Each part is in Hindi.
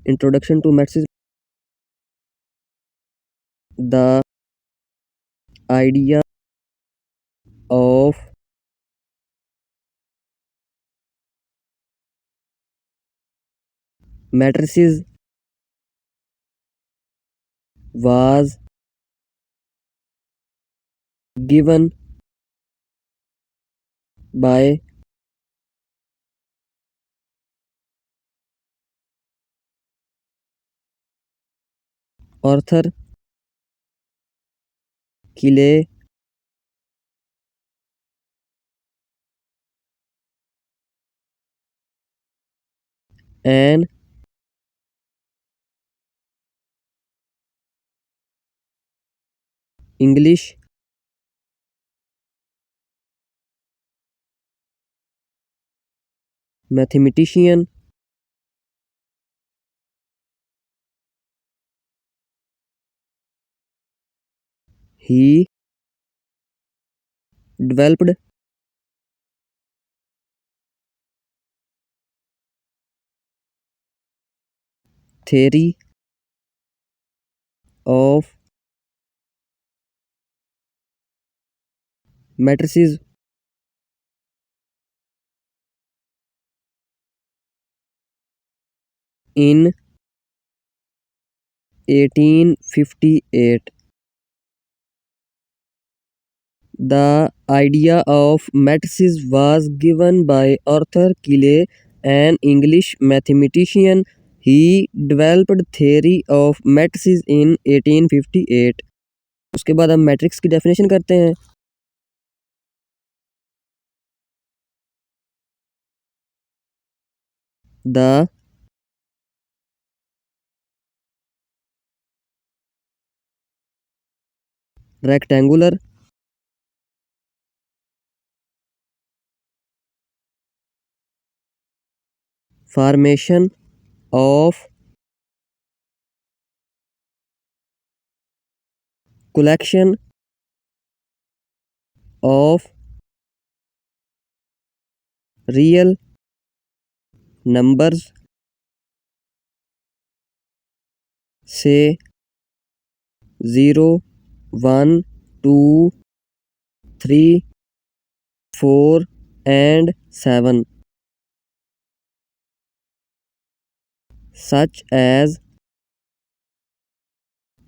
Introduction to matrices. The idea of matrices was given by Arthur Quilley an English mathematician. He developed theory of matrices in 1858. The idea of matrices was given by Arthur Quilley, an English mathematician. He developed theory of matrices in 1858. उसके बाद हम मैट्रिक्स की डेफिनेशन करते हैं. The rectangular formation of collection of real numbers say 0, 1, 2, 3, 4 and 7, such as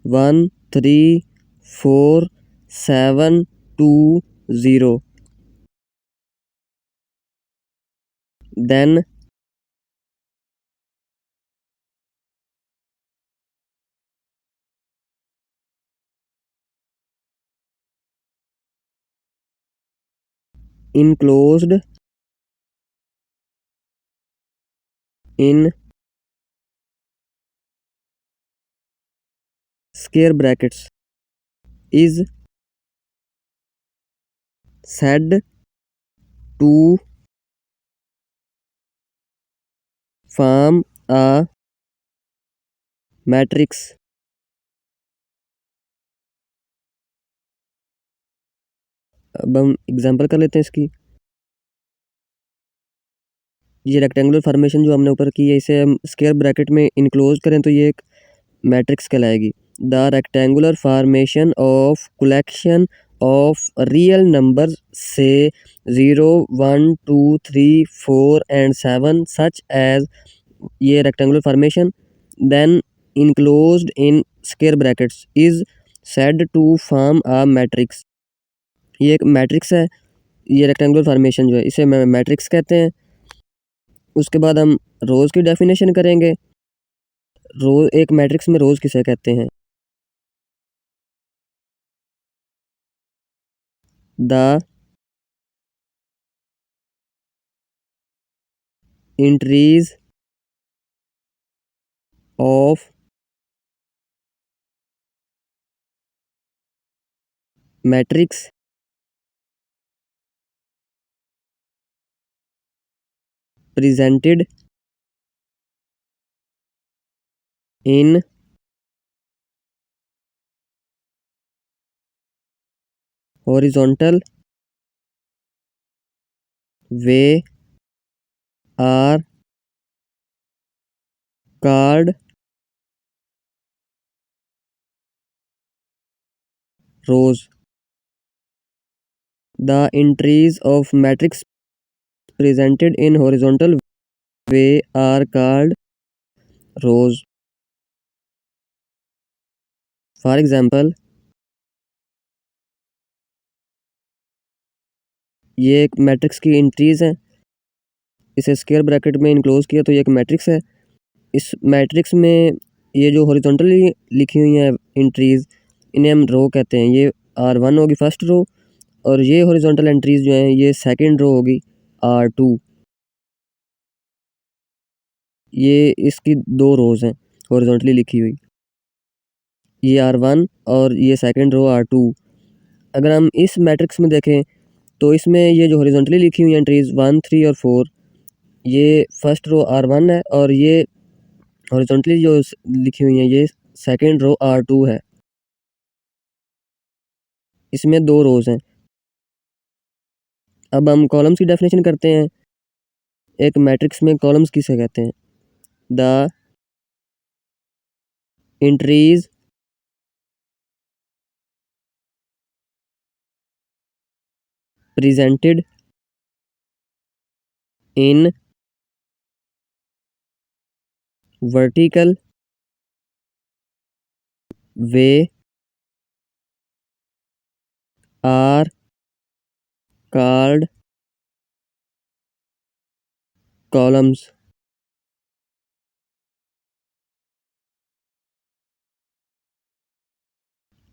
1, 3, 4, 7, 2, 0. Then enclosed in square brackets is said to form a matrix. अब हम एग्जांपल कर लेते हैं इसकी. ये रेक्टेंगुलर फॉर्मेशन जो हमने ऊपर की है, इसे हम स्क्वायर ब्रैकेट में इनक्लोज करें तो ये एक मैट्रिक्स कहलाएगी. The rectangular formation of collection of real numbers से 0, 1, 2, 3, 4 एंड 7 सच एज, ये rectangular formation then enclosed in square brackets is said to form a matrix. ये एक मैट्रिक्स है. ये रेक्टेंगुलर फॉर्मेशन जो है इसे मैट्रिक्स कहते हैं. उसके बाद हम रोज़ की डेफिनेशन करेंगे. रोज, एक मैट्रिक्स में रोज़ किसे कहते हैं? The entries of matrix presented in horizontal way are called rows. The entries of matrix presented in horizontal way are called rows. For example, ये एक मैट्रिक्स की एंट्रीज हैं, इसे स्क्वायर ब्रैकेट में इनक्लोज किया तो ये एक मैट्रिक्स है। इस मैट्रिक्स में ये जो हॉरिजॉन्टली लिखी हुई हैं एंट्रीज, इन्हें हम रो कहते हैं। ये R1 होगी फर्स्ट रो, और ये हॉरिजॉन्टल एंट्रीज जो हैं ये सेकंड रो होगी R2। ये इसकी दो रोज हैं हॉरिजॉन्टली लिखी हुई, ये R1 और ये सेकंड रो R2। अगर हम इस मैट्रिक्स में देखें तो इसमें ये जो हॉरिजॉन्टली लिखी हुई एंट्रीज 1, 3 और 4, ये फर्स्ट रो R1 है, और ये हॉरिजॉन्टली जो लिखी हुई हैं ये सेकंड रो R2 है। इसमें दो रोज हैं। अब हम कॉलम्स की डेफिनेशन करते हैं। एक मैट्रिक्स में कॉलम्स किसे कहते हैं? The entries presented in vertical way are called columns.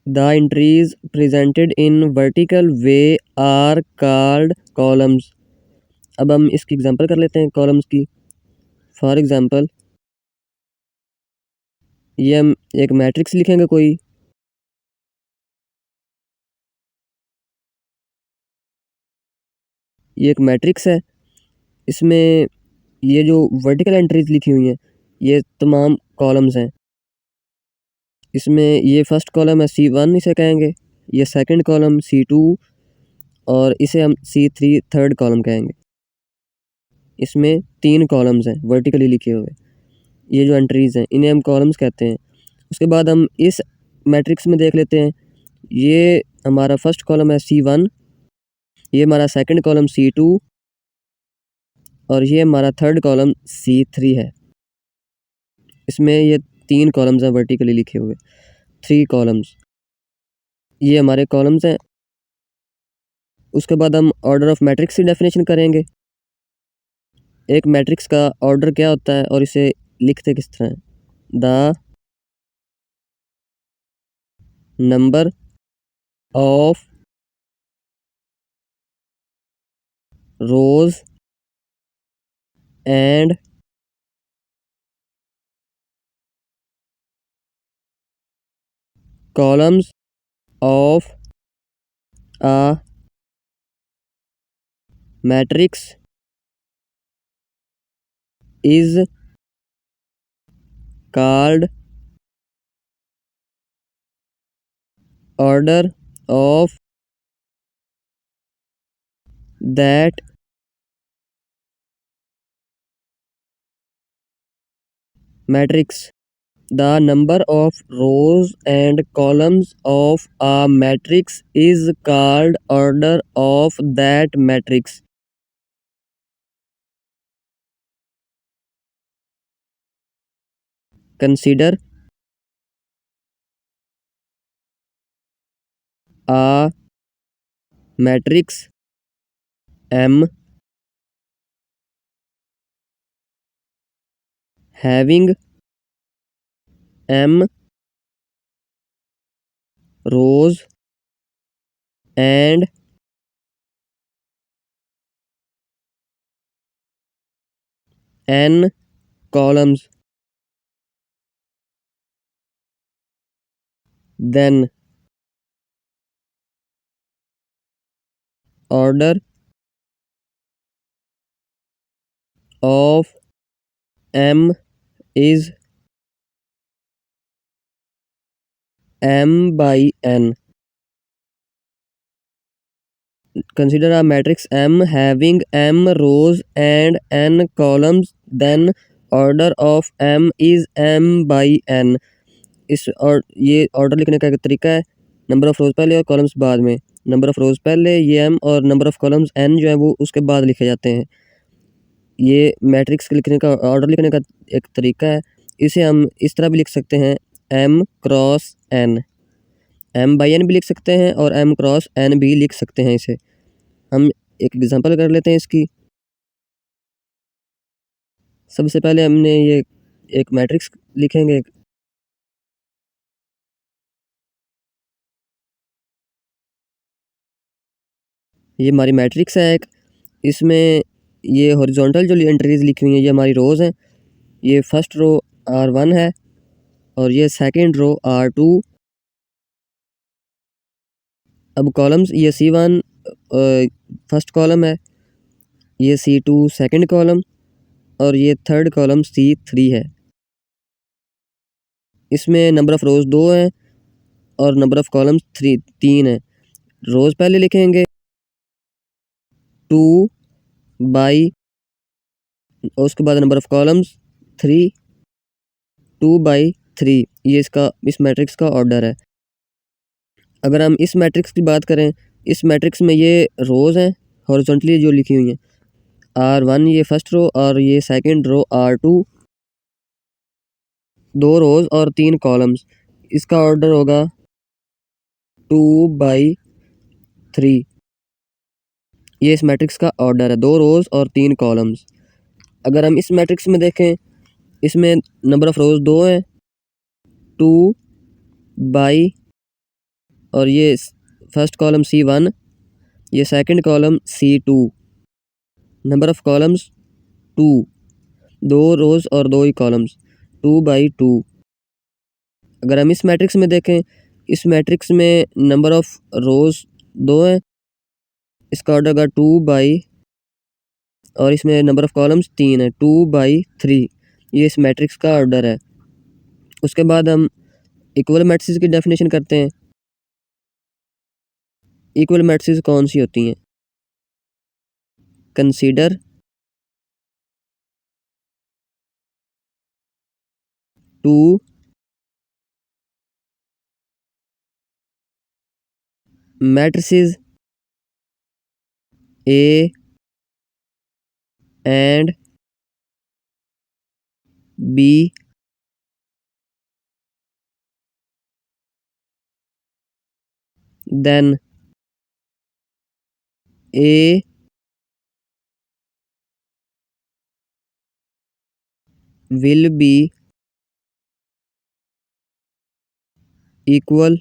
The entries presented in vertical way are called columns. अब हम इसकी एग्जांपल कर लेते हैं कॉलम्स की। फॉर एग्जांपल, ये हम एक मैट्रिक्स लिखेंगे कोई, ये एक मैट्रिक्स है। इसमें ये जो वर्टिकल एंट्रीज लिखी हुई हैं ये तमाम कॉलम्स हैं। इसमें ये फर्स्ट कॉलम है C1, इसे कहेंगे। ये सेकंड कॉलम C2, और इसे हम C3 थर्ड कॉलम कहेंगे। इसमें 3 कॉलम्स हैं वर्टिकली लिखे हुए। ये जो एंट्रीज हैं इन्हें हम कॉलम्स कहते हैं। उसके बाद हम इस मैट्रिक्स में देख लेते हैं। ये हमारा फर्स्ट कॉलम है C1, ये हमारा सेकंड कॉलम C2, और ये हमारा थर्ड कॉलम C3 है। इसमें ये 3 कॉलम्स हैं वर्टिकली लिखे हुए, 3 कॉलम्स। ये हमारे कॉलम्स हैं। उसके बाद हम ऑर्डर ऑफ मैट्रिक्स की डेफिनेशन करेंगे। एक मैट्रिक्स का ऑर्डर क्या होता है और इसे लिखते किस तरह है? The number of rose and columns of a matrix is called order of that matrix. The number of rows and columns of a matrix is called order of that matrix. Consider a matrix M having M rows and N columns. Then order of M is M by N. Consider a matrix M having M rows and N columns. Then order of m is m/n। इस और ये ऑर्डर लिखने का एक तरीका है, नंबर ऑफ़ रोज़ पहले और कॉलम्स बाद में। नंबर ऑफ़ रोज़ पहले ये m और नंबर ऑफ़ कॉलम्स n जो है वो उसके बाद लिखे जाते हैं। ये मैट्रिक्स लिखने का ऑर्डर लिखने का एक तरीका है। इसे हम इस तरह भी लिख सकते हैं m क्रॉस n, m/n भी लिख सकते हैं और m क्रॉस n भी लिख सकते हैं इसे। हम एक एग्जांपल कर लेते हैं इसकी। सबसे पहले हमने ये एक मैट्रिक्स लिखेंगे। ये हमारी मैट्रिक्स है एक। इसमें ये हॉरिजॉन्टल जो एंट्रीज लिखी हुई हैं ये हमारी रोज़ हैं। ये फर्स्ट रो R1 है और ये सेकंड रो R2। अब कॉलम्स ये C1 फर्स्ट कॉलम है, ये C2 सेकंड कॉलम और ये थर्ड कॉलम C3 है। इसमें नंबर ऑफ़ रोज़ 2 हैं और नंबर ऑफ़ कॉलम्स 3 हैं। रोज़ पहले लिखेंगे 2 बाई, और उसके बाद नंबर ऑफ़ कॉलम्स 3, 2/3। ये इसका इस मैट्रिक्स का ऑर्डर है। अगर हम इस मैट्रिक्स की बात करें, इस मैट्रिक्स में ये रोज़ हैं हॉरिजॉन्टली जो लिखी हुई हैं, R1 ये फर्स्ट रो और ये सेकंड रो R2, 2 रोज़ और 3 कॉलम्स। इसका ऑर्डर होगा 2/3। ये इस मैट्रिक्स का ऑर्डर है, 2 रोज़ और 3 कॉलम्स। अगर हम इस मैट्रिक्स में देखें, इसमें नंबर ऑफ़ रोज़ 2 हैं, 2 बाई, और ये फर्स्ट कॉलम C1, ये second column C2। Number of columns 2, 2 रोज़ और 2 ही कॉलम्स, 2/2। अगर हम इस मैट्रिक्स में देखें, इस मैट्रिक्स में नंबर ऑफ़ रोज़ 2 हैं, इसका ऑर्डर होगा 2/, और इसमें नंबर ऑफ़ कॉलम्स 3 है, 2/3। ये इस मैट्रिक्स का ऑर्डर है। उसके बाद हम इक्वल मैट्रिसेस की डेफिनेशन करते हैं। इक्वल मैट्रिसेस कौन सी होती हैं? Consider to matrices A and B then A will be equal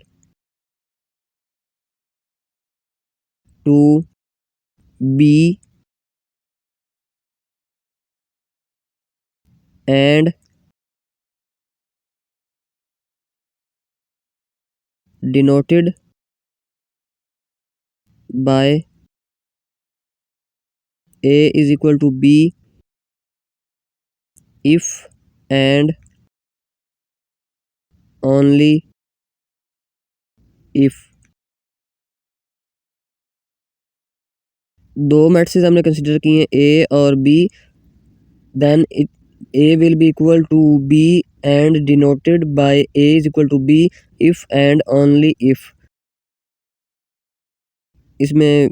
to B and denoted by A is equal to B if and only if। दो मैट्रिसेस हमने कंसिडर किए हैं A और B, then A will be equal to B and denoted by A is equal to B if and only if। इसमें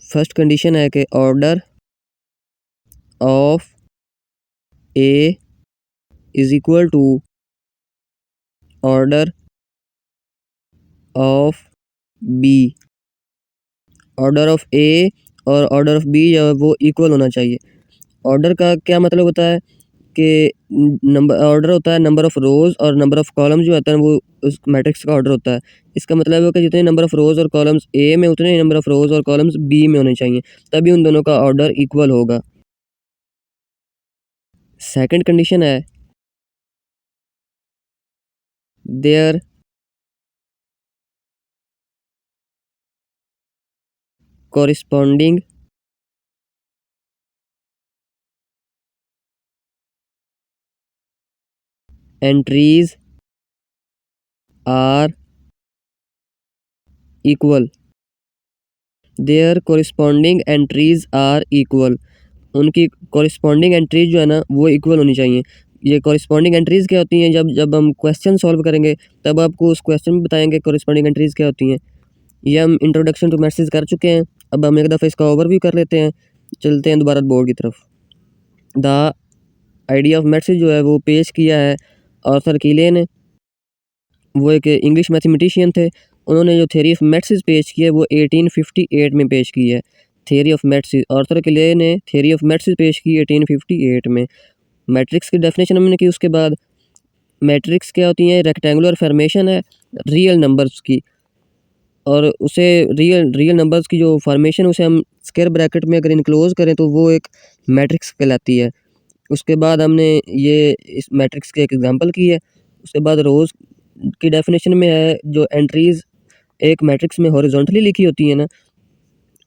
फर्स्ट कंडीशन है कि order of A is equal to order of B। Order of A और ऑर्डर ऑफ B जो है वो इक्वल होना चाहिए। ऑर्डर का क्या मतलब होता है कि नंबर ऑर्डर होता है नंबर ऑफ़ रोज़, और नंबर ऑफ़ कॉलम जो होता है वो उस मैट्रिक्स का ऑर्डर होता है। इसका मतलब है कि जितने नंबर ऑफ़ रोज़ और कॉलम्स A में उतने ही नंबर ऑफ़ रोज़ और कॉलम्स B में होने चाहिए, तभी उन दोनों का ऑर्डर इक्वल होगा। सेकंड कंडीशन है their corresponding entries are equal. Their corresponding entries are equal. उनकी कॉरिस्पॉन्डिंग एंट्रीज जो है ना वो इक्वल होनी चाहिए। ये कॉरिस्पॉन्डिंग एंट्रीज़ क्या होती हैं, जब हम क्वेश्चन सॉल्व करेंगे तब आपको उस क्वेश्चन में बताएंगे कॉरिस्पॉन्डिंग एंट्रीज़ क्या होती हैं। ये हम इंट्रोडक्शन टू मैथ्स कर चुके हैं। अब हम एक दफ़ा इसका ओवरव्यू कर लेते हैं। चलते हैं दोबारा बोर्ड की तरफ। द आइडिया ऑफ मैथ्स जो है वो पेश किया है आर्थर कीले ने। वो एक इंग्लिश मैथमेटिशियन थे। उन्होंने जो थ्योरी ऑफ मैथ्स पेश की है वो 1858 में पेश की है। थ्योरी ऑफ मैथ्स आर्थर कीले ने थ्योरी ऑफ मैथ्स पेश की 1858 में। मैट्रिक्स की डेफिनेशन हमने की। उसके बाद मैट्रिक्स क्या होती है, रेक्टेंगुलर फॉर्मेशन है रियल नंबर्स की, और उसे रियल नंबर्स की जो फॉर्मेशन उसे हम स्क्वायर ब्रैकेट में अगर इनक्लोज करें तो वो एक मैट्रिक्स कहलाती है। उसके बाद हमने ये इस मैट्रिक्स के एक एग्जांपल की है। उसके बाद रोज़ की डेफिनेशन में है जो एंट्रीज़ एक मैट्रिक्स में हॉरिजॉन्टली लिखी होती है ना,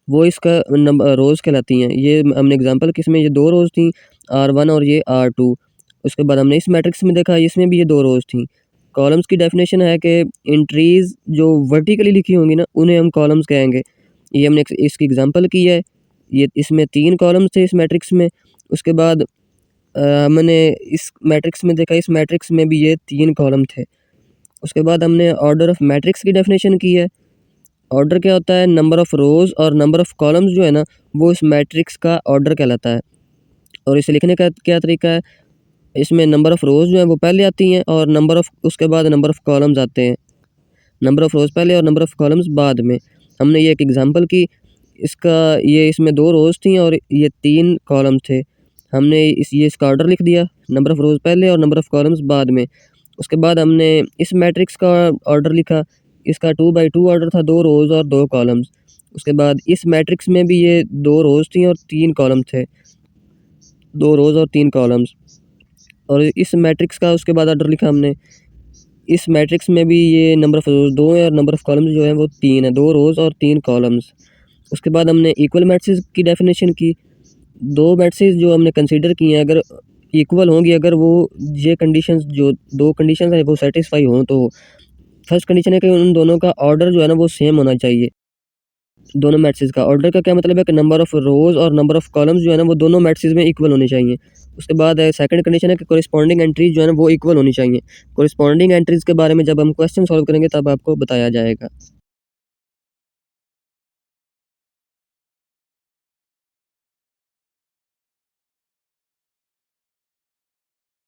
वो इसका नंबर रोज़ कहलाती हैं। ये हमने एग्जांपल किसमें, ये 2 रोज़ थी R1 और ये R2। उसके बाद हमने इस मैट्रिक्स में देखा इसमें भी ये 2 रोज़ थी। कॉलम्स की डेफिनेशन है कि एंट्रीज़ जो वर्टिकली लिखी होंगी ना उन्हें हम कॉलम्स कहेंगे। ये हमने इसकी एग्जांपल की है। ये इसमें 3 कॉलम्स थे इस मैट्रिक्स में। उसके बाद हमने इस मैट्रिक्स में देखा, इस मैट्रिक्स में भी ये 3 कॉलम थे। उसके बाद हमने ऑर्डर ऑफ मैट्रिक्स की डेफिनेशन की है। ऑर्डर क्या होता है, नंबर ऑफ़ रोज़ और नंबर ऑफ़ कॉलम्स जो है ना वो इस मैट्रिक्स का ऑर्डर कहलाता है। और इसे लिखने का क्या तरीका है, इसमें नंबर ऑफ़ रोज़ जो है वो पहले आती हैं और उसके बाद नंबर ऑफ़ कॉलम्स आते हैं। नंबर ऑफ़ रोज़ पहले और नंबर ऑफ़ कॉलम्स बाद में। हमने ये एक एग्जांपल की। इसमें 2 रोज़ थी और ये 3 कॉलम थे। हमने इसका ऑर्डर लिख दिया, नंबर ऑफ़ रोज़ पहले और नंबर ऑफ़ कॉलम्स बाद में। उसके बाद हमने इस मैट्रिक्स का ऑर्डर लिखा। इसका 2/2 ऑर्डर था, 2 रोज़ और 2 कॉलम्स। उसके बाद इस मैट्रिक्स में भी ये 2 रोज़ थी और 3 कॉलम थे, 2 रोज़ और 3 कॉलम्स। और इस मैट्रिक्स का उसके बाद ऑर्डर लिखा हमने। इस मैट्रिक्स में भी ये नंबर ऑफ़ रोज़ 2 है और नंबर ऑफ़ कॉलम्स जो है वो 3 है, 2 रोज़ और 3 कॉलम्स। उसके बाद हमने इक्वल मैट्रिक्स की डेफिनेशन की। 2 मैट्रिक्स जो हमने कंसीडर किए हैं अगर इक्वल होंगी, अगर वो ये कंडीशंस जो 2 कंडीशंस हैं वो सेटिस्फाई हों, तो फर्स्ट कंडीशन है कि उन दोनों का ऑर्डर जो है ना वो सेम होना चाहिए। दोनों मैट्रिक्स का ऑर्डर का क्या मतलब है कि नंबर ऑफ़ रोज़ और नंबर ऑफ़ कॉलम्स जो है ना वो दोनों मैट्रिक्स में इक्वल होने चाहिए। उसके बाद सेकंड कंडीशन है कि कॉरेस्पॉन्डिंग एंट्रीज़ जो है ना वो इक्वल होनी चाहिए। कॉरेस्पॉन्डिंग एंट्रीज़ के बारे में जब हम क्वेश्चन सॉल्व करेंगे तब आपको बताया जाएगा।